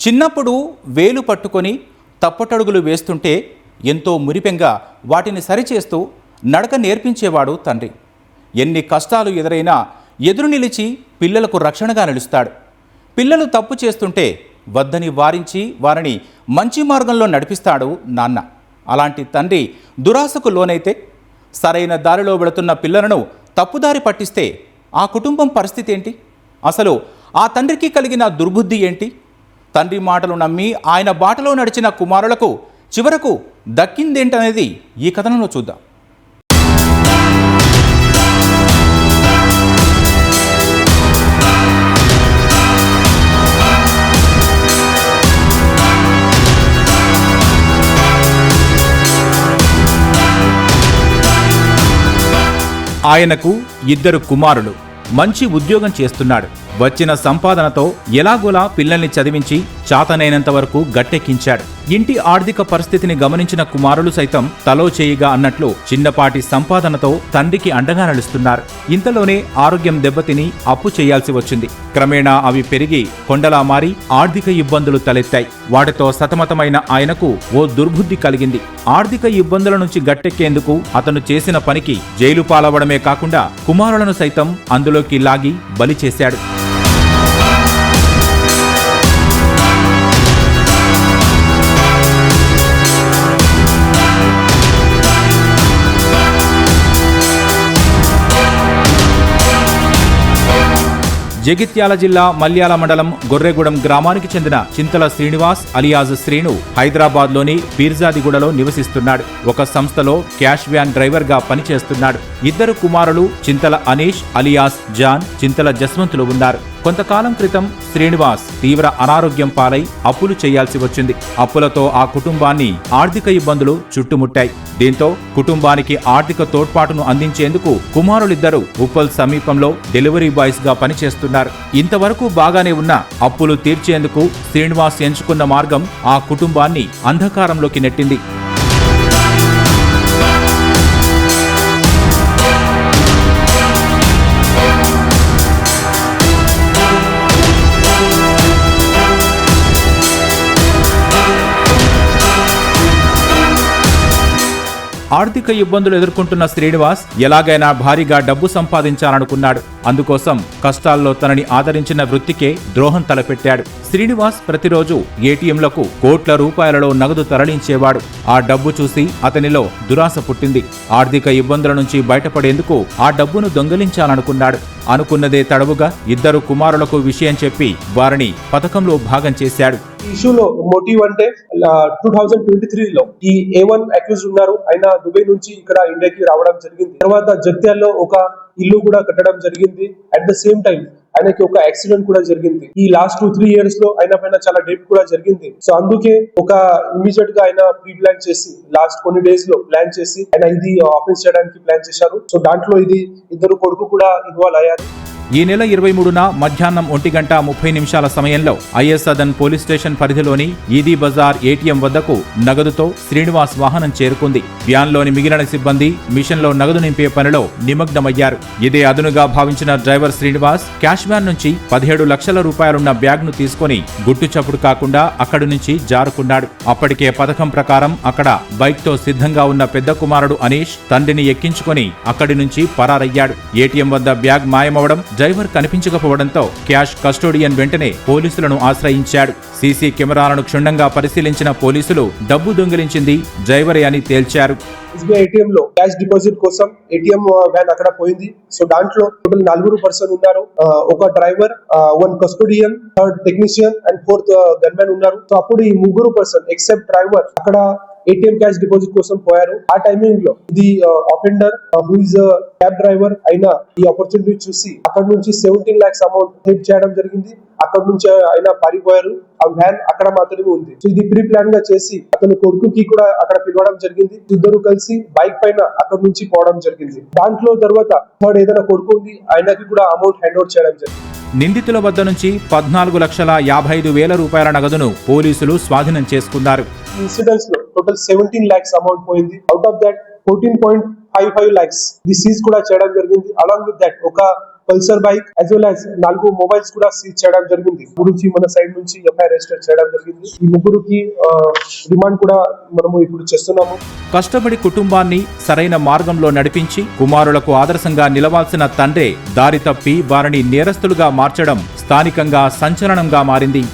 చిన్నప్పుడు వేలు పట్టుకొని తప్పటడుగులు వేస్తుంటే ఎంతో మురిపెంగా వాటిని సరిచేస్తూ నడక నేర్పించేవాడు తండ్రి. ఎన్ని కష్టాలు ఎదురైనా ఎదురు నిలిచి పిల్లలకు రక్షణగా నిలుస్తాడు. పిల్లలు తప్పు చేస్తుంటే వద్దని వారించి వారిని మంచి మార్గంలో నడిపిస్తాడు నాన్న. అలాంటి తండ్రి దురాశకు లోనైతే, సరైన దారిలో వెళుతున్న పిల్లలను తప్పుదారి పట్టిస్తే ఆ కుటుంబం పరిస్థితి ఏంటి? అసలు ఆ తండ్రికి కలిగిన దుర్బుద్ధి ఏంటి? తండ్రి మాటలు నమ్మి ఆయన బాటలో నడిచిన కుమారులకు చివరకు దక్కిందేంటనేది ఈ కథనంలో చూద్దాం. ఆయనకు 2 కుమారులు. మంచి ఉద్యోగం చేస్తున్నాడు. వచ్చిన సంపాదనతో ఎలాగోలా పిల్లల్ని చదివించి చాతనైనంత వరకు గట్టెక్కించాడు. ఇంటి ఆర్థిక పరిస్థితిని గమనించిన కుమారులు సైతం తలో చేయిగా అన్నట్లు చిన్నపాటి సంపాదనతో తండ్రికి అండగా నడుస్తున్నారు. ఇంతలోనే ఆరోగ్యం దెబ్బతిని అప్పు చేయాల్సి వచ్చింది. క్రమేణా అవి పెరిగి కొండలా మారి ఆర్థిక ఇబ్బందులు తలెత్తాయి. వాటితో సతమతమైన ఆయనకు ఓ దుర్బుద్ధి కలిగింది. ఆర్థిక ఇబ్బందుల నుంచి గట్టెక్కేందుకు అతను చేసిన పనికి జైలు పాలవడమే కాకుండా కుమారులను సైతం అందులోకి లాగి బలి చేశాడు. జగిత్యాల జిల్లా మల్యాల మండలం గొర్రెగూడెం గ్రామానికి చెందిన చింతల శ్రీనివాస్ అలియాజ్ శ్రీను హైదరాబాద్లోని పీర్జాదిగూడలో నివసిస్తున్నాడు. ఒక సంస్థలో క్యాష్ వ్యాన్ డ్రైవర్గా పనిచేస్తున్నాడు. 2 కుమారులు చింతల అనీష్ అలియాస్ జాన్, చింతల జస్వంతులు ఉన్నారు. కొంతకాలం క్రితం శ్రీనివాస్ తీవ్ర అనారోగ్యం పాలై అప్పులు చేయాల్సి వచ్చింది. అప్పులతో ఆ కుటుంబాన్ని ఆర్థిక ఇబ్బందులు చుట్టుముట్టాయి. దీంతో కుటుంబానికి ఆర్థిక తోడ్పాటును అందించేందుకు కుమారులిద్దరూ ఉప్పల్ సమీపంలో డెలివరీ బాయ్స్ గా పనిచేస్తున్నారు. ఇంతవరకు బాగానే ఉన్న అప్పులు తీర్చేందుకు శ్రీనివాస్ ఎంచుకున్న మార్గం ఆ కుటుంబాన్ని అంధకారంలోకి నెట్టింది. ఆర్థిక ఇబ్బందులు ఎదుర్కొంటున్న శ్రీనివాస్ ఎలాగైనా భారీగా డబ్బు సంపాదించాలనుకున్నాడు. అందుకోసం కష్టాల్లో తనని ఆదరించిన వృత్తికే ద్రోహం తలపెట్టాడు. శ్రీనివాస్ ప్రతిరోజు ఏటీఎంలకు కోట్ల రూపాయలలో నగదు తరలించేవాడు. ఆ డబ్బు చూసి అతనిలో దురాశ పుట్టింది. ఆర్థిక ఇబ్బందుల నుంచి బయటపడేందుకు ఆ డబ్బును దొంగిలించాలనుకున్నాడు. అనుకున్నదే తడవుగా 2 కుమారులకు విషయం చెప్పి వారిని పథకంలో భాగం చేశాడు. ఇష్యూలో మోటివ్ అంటే 2023లో ఈ A1 అక్యూజ్డ్ ఉన్నారు. ఆయన దుబాయ్ నుంచి ఇక్కడ ఇండియాకి రావడం జరిగింది. తర్వాత జగిత్యాలలో ఒక ఇల్లు కూడా కట్టడం జరిగింది. అట్ ద సేమ్ టైం ఆయనకి ఒక యాక్సిడెంట్ కూడా జరిగింది. ఈ లాస్ట్ 2-3 ఇయర్స్ లో ఆయన పైన చాలా డెట్ కూడా జరిగింది. సో అందుకే ఒక ఇమీడియట్ గా ఆయన ప్రీ ప్లాన్ చేసి లాస్ట్ కొన్ని డేస్ లో ప్లాన్ చేసి ఆయన ఇది ఆఫెన్స్ చేయడానికి ప్లాన్ చేశారు. సో దాంట్లో ఇది 2 కొడుకు కూడా ఇన్వాల్వ్ అయ్యారు. ఈ నెల 23న మధ్యాహ్నం 1:30 సమయంలో ఐఎస్ సదన్ పోలీస్ స్టేషన్ పరిధిలోని ఈదీ బజార్ ఏటీఎం వద్దకు నగదుతో శ్రీనివాస్ వాహనం చేరుకుంది. వ్యాన్లోని మిగిలిన సిబ్బంది మిషన్లో నగదు నింపే పనిలో నిమగ్నమయ్యారు. ఇదే అదునుగా భావించిన డ్రైవర్ శ్రీనివాస్ క్యాష్ వ్యాన్ నుంచి 17 లక్షల రూపాయలున్న బ్యాగ్ ను తీసుకుని గుట్టు చప్పుడు కాకుండా అక్కడి నుంచి జారుకున్నాడు. అప్పటికే పథకం ప్రకారం అక్కడ బైక్ తో సిద్ధంగా ఉన్న పెద్ద కుమారుడు అనీష్ తండ్రిని ఎక్కించుకొని అక్కడి నుంచి పరారయ్యాడు. ఏటీఎం వద్ద బ్యాగ్ మాయమవడం, డ్రైవర్ కనిపించకపోవడంతో క్యాష్ కస్టోడియన్ వెంటనే పోలీసులను ఆశ్రయించాడు. సీసీ కెమెరాలను క్షుణ్ణంగా పరిశీలించిన పోలీసులు డబ్బు దొంగిలించింది డ్రైవరే అని తేల్చారు. SBI ATM లో క్యాష్ డిపాజిట్ కోసం ATM వ్యాన్ అక్కడ పోయింది. సో దాంట్లో టోటల్ 4 పర్సన్ ఉన్నారు. ఒక driver, 1 custodian, 3rd technician and 4th gunmen ఉన్నారు. సో అప్పుడు ఈ 3 పర్సన్ ఎక్సెప్ట్ డ్రైవర్ అక్కడ ATM క్యాష్ డిపాజిట్ కోసం పోయారు. ఆ టైమింగ్ లో ఇది offender who is cab driver అయినా ఈ ఆపర్చునిటీ చూసి అక్కడ నుంచి 17 lakhs అమౌంట్ హెడ్ చేయడం జరిగింది. అక్కడ నుంచి ఆయన పారిపోయారు. ఆ వ్యాన్ అక్కడ మాత్రమే ఉంది. సో ఇది ప్రీ ప్లాన్ గా చేసి అతని కొడుకుకి కూడా అక్కడ పిలవడం జరిగింది. 2 కలిసి బైక్ పైన అక్కడ నుంచి పోవడం జరిగింది. దాంట్లో తర్వాత 3rd ఏదైనా కొడుకు ఉంది, ఆయనకి కూడా అమౌంట్ హ్యాండ్ ఓవర్ చేయడం జరిగింది. నిందితుల వద్ద నుంచి 14,55,000 రూపాయల నగదును పోలీసులు స్వాధీనం చేసుకున్నారు. ఇన్సిడెంట్స్ లో టోటల్ 17 lakhs అమౌంట్ పోయింది. అవుట్ ఆఫ్ దట్ 14.55 lakhs ఇది సీజ్ కూడా చేయడం జరిగింది. అలాంగ్ విత్ దట్ ఒక Pulsar bike as well as 4 mobiles కూడా సీజ్ చేయడం జరిగింది. గురించి మన సైడ్ నుంచి ఎఫ్ఐఆర్ రిజిస్టర్ చేయడం జరిగింది. ఈ ముగ్గురికి రిమాండ్ కూడా మనము ఇప్పుడు చేస్తున్నాము. కష్టపడి కుటుంబాన్ని సరైన మార్గంలో నడిపించి కుమారులకు ఆదర్శంగా నిలవాల్సిన తండ్రే దారి తప్పి వారిని నేరస్తులుగా మార్చడం స్థానికంగా సంచలనంగా మారింది.